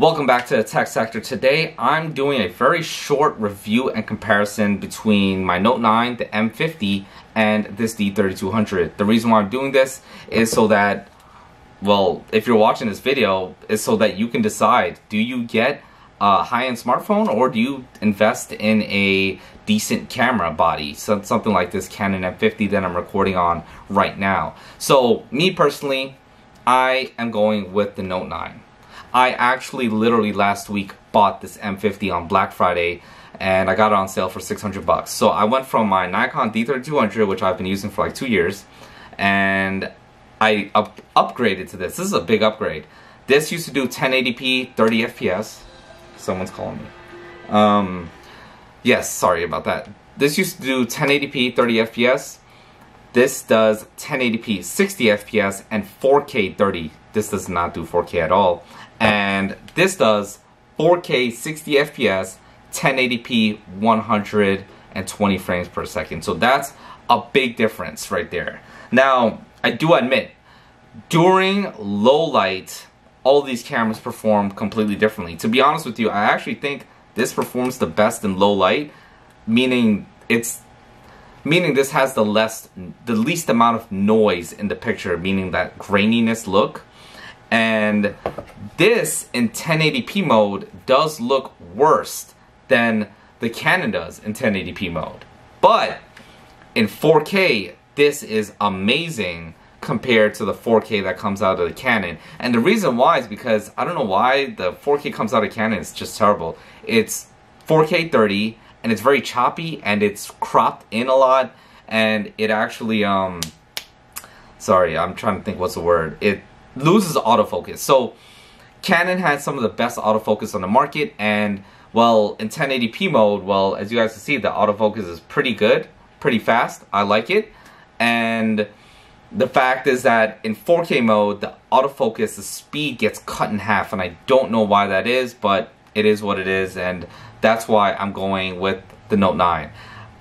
Welcome back to the tech sector. Today I'm doing a very short review and comparison between my Note 9, the M50, and this D3200. The reason why I'm doing this is so that, well, if you're watching this video, is so that you can decide, do you get a high-end smartphone or do you invest in a decent camera body? So, something like this Canon M50 that I'm recording on right now. So me personally, I am going with the Note 9. I actually literally last week bought this M50 on Black Friday and I got it on sale for 600 bucks. So I went from my Nikon D3200, which I've been using for like 2 years, and I upgraded to this. This is a big upgrade. This used to do 1080p 30 FPS. Someone's calling me. Yes, sorry about that. This used to do 1080p 30 FPS. This does 1080p 60 FPS and 4K 30. This does not do 4K at all. And this does 4K 60 FPS, 1080p 120 frames per second. So that's a big difference right there. Now, I do admit, during low light, all these cameras perform completely differently. To be honest with you, I actually think this performs the best in low light, meaning this has the least amount of noise in the picture, meaning that graininess look. And this in 1080p mode does look worse than the Canon does in 1080p mode. But in 4K, this is amazing compared to the 4K that comes out of the Canon. And the reason why is because, I don't know why the 4K comes out of Canon, it's just terrible. It's 4K 30 and it's very choppy and it's cropped in a lot, and it actually, sorry, I'm trying to think what's the word. It loses autofocus. So Canon has some of the best autofocus on the market, and well, in 1080p mode, well, as you guys can see, the autofocus is pretty good, pretty fast. I like it. And the fact is that in 4K mode, the autofocus, the speed gets cut in half, and I don't know why that is, but it is what it is, and that's why I'm going with the Note 9.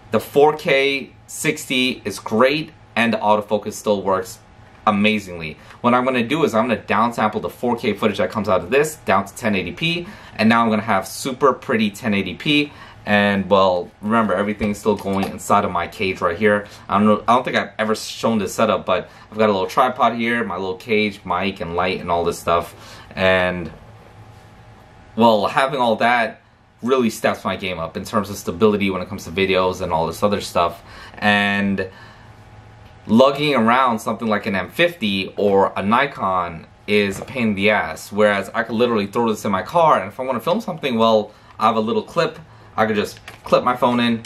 The 4K 60 is great, and the autofocus still works amazingly. What I'm going to do is I'm going to downsample the 4K footage that comes out of this down to 1080p, and now I'm going to have super pretty 1080p. And well, remember, everything's still going inside of my cage right here. I don't think I've ever shown this setup, but I've got a little tripod here, my little cage, mic and light and all this stuff. And well, having all that really steps my game up in terms of stability when it comes to videos and all this other stuff. And lugging around something like an M50 or a Nikon is a pain in the ass, whereas I could literally throw this in my car, and if I want to film something, well, I have a little clip. I could just clip my phone in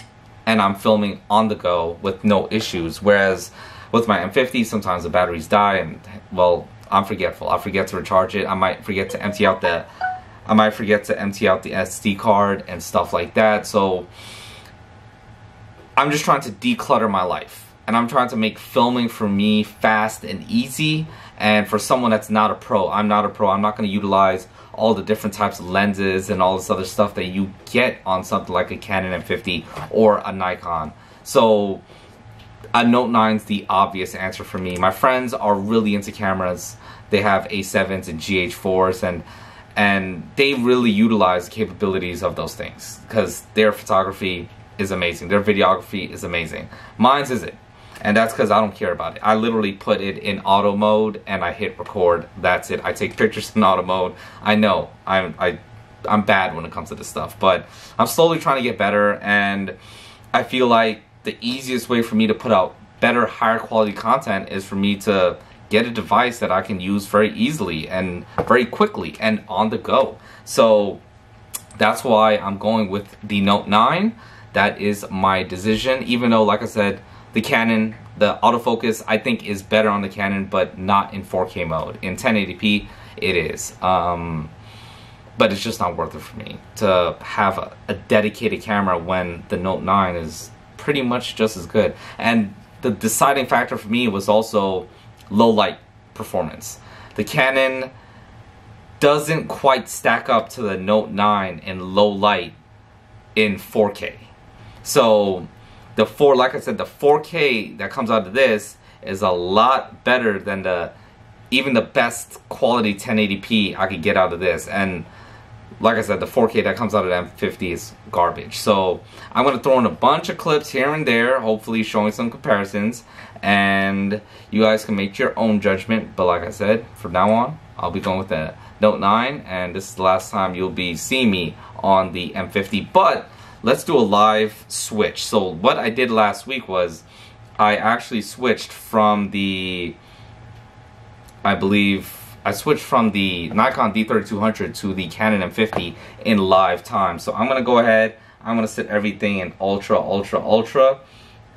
and I'm filming on the go with no issues. Whereas with my M50, sometimes the batteries die and, well, I'm forgetful. I forget to recharge it. I might forget to empty out the SD card and stuff like that. So I'm just trying to declutter my life. And I'm trying to make filming for me fast and easy. And for someone that's not a pro, I'm not a pro. I'm not going to utilize all the different types of lenses and all this other stuff that you get on something like a Canon M50 or a Nikon. So a Note 9 is the obvious answer for me. My friends are really into cameras. They have A7s and GH4s, and they really utilize the capabilities of those things because their photography is amazing. Their videography is amazing. Mine's isn't. And that's because I don't care about it. I literally put it in auto mode and I hit record. That's it. I take pictures in auto mode. I know I'm bad when it comes to this stuff, but I'm slowly trying to get better, and I feel like the easiest way for me to put out better, higher quality content is for me to get a device that I can use very easily and very quickly and on the go. So that's why I'm going with the Note 9. That is my decision, even though, like I said, the Canon, the autofocus, I think is better on the Canon, but not in 4K mode. In 1080p, it is. But it's just not worth it for me to have a dedicated camera when the Note 9 is pretty much just as good. And the deciding factor for me was also low light performance. The Canon doesn't quite stack up to the Note 9 in low light in 4K. So like I said, the 4K that comes out of this is a lot better than even the best quality 1080p I could get out of this. And like I said, the 4K that comes out of the M50 is garbage. So I'm going to throw in a bunch of clips here and there, hopefully showing some comparisons, and you guys can make your own judgment. But like I said, from now on, I'll be going with the Note 9, and this is the last time you'll be seeing me on the M50. But let's do a live switch. So what I did last week was I actually switched from the, I switched from the Nikon D3200 to the Canon M50 in live time. So I'm gonna go ahead, I'm gonna set everything in ultra,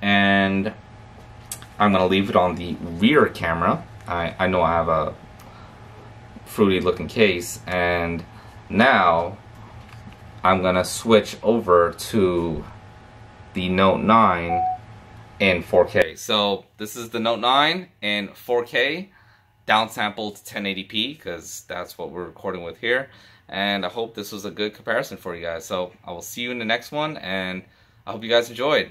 and I'm gonna leave it on the rear camera. I know I have a fruity looking case, and now I'm gonna switch over to the Note 9 in 4K. So this is the Note 9 in 4K, downsampled to 1080p, because that's what we're recording with here. And I hope this was a good comparison for you guys. So I will see you in the next one, and I hope you guys enjoyed.